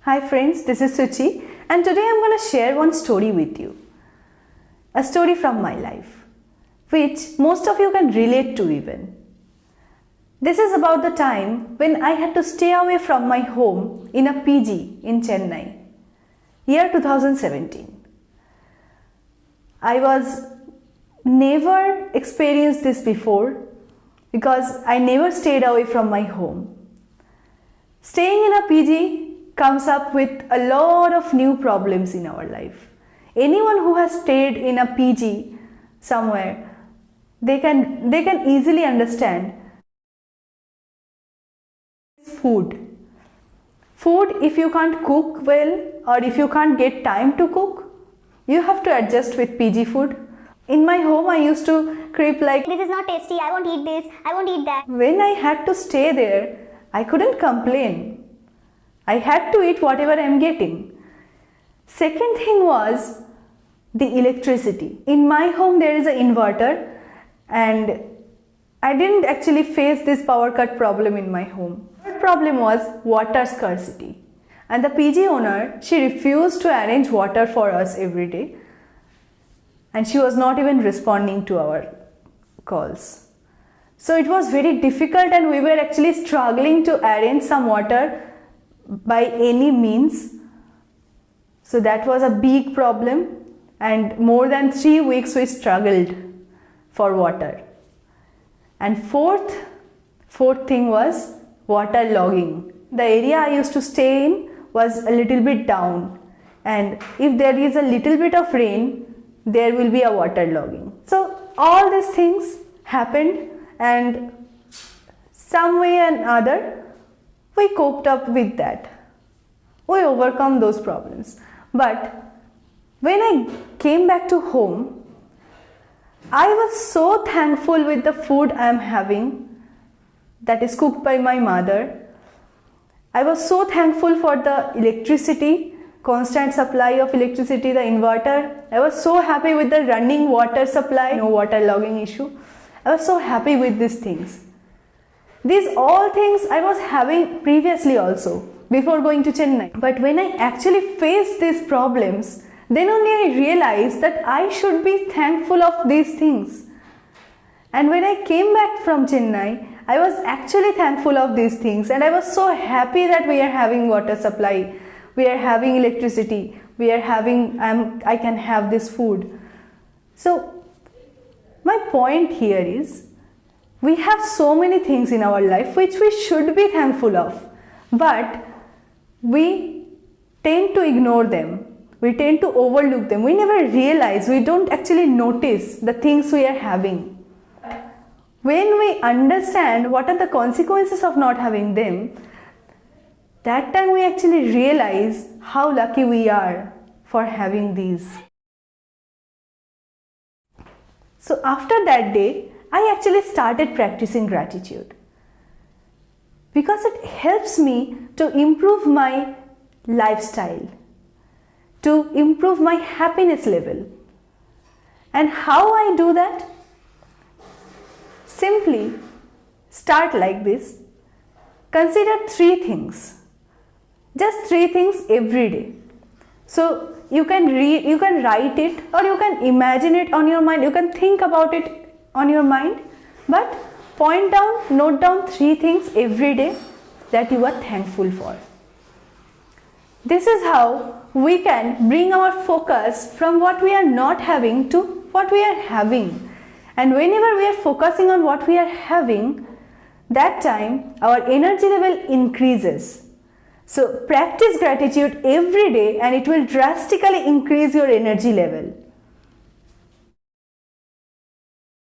Hi friends, this is Suchi and today I'm going to share one story with you. A story from my life, which most of you can relate to even. This is about the time when I had to stay away from my home in a PG in Chennai, year 2017. I was never experienced this before because I never stayed away from my home. Staying in a PG comes up with a lot of new problems in our life. Anyone who has stayed in a PG somewhere, they can easily understand food. Food, if you can't cook well or if you can't get time to cook, you have to adjust with PG food. In my home, I used to creep like, this is not tasty, I won't eat this, I won't eat that. When I had to stay there, I couldn't complain. I had to eat whatever I am getting. Second thing was the electricity. In my home there is an inverter and I didn't actually face this power cut problem in my home. Third problem was water scarcity. And the PG owner, she refused to arrange water for us every day. And she was not even responding to our calls. So it was very difficult and we were actually struggling to arrange some water by any means. So that was a big problem and more than 3 weeks we struggled for water. And fourth thing was water logging. The area I used to stay in was a little bit down and if there is a little bit of rain, there will be a water logging. So all these things happened and some way or another we coped up with that. We overcome those problems. But when I came back to home, I was so thankful with the food I am having that is cooked by my mother. I was so thankful for the electricity, constant supply of electricity, the inverter. I was so happy with the running water supply, no water logging issue. I was so happy with these things. These all things I was having previously also, before going to Chennai. But when I actually faced these problems, then only I realized that I should be thankful of these things. And when I came back from Chennai, I was actually thankful of these things and I was so happy that we are having water supply, we are having electricity, we are having, I can have this food. So my point here is, we have so many things in our life which we should be thankful of, but we tend to ignore them. We tend to overlook them. We never realize, we don't actually notice the things we are having. When we understand what are the consequences of not having them, that time we actually realize how lucky we are for having these. So after that day, I actually started practicing gratitude because it helps me to improve my lifestyle, to improve my happiness level. And how I do that? Simply start like this. Consider 3 things. Just 3 things every day. So you can write it or you can imagine it on your mind. You can think about it on your mind, but note down 3 things every day that you are thankful for. This is how we can bring our focus from what we are not having to what we are having. And whenever we are focusing on what we are having, that time our energy level increases. So practice gratitude every day and it will drastically increase your energy level.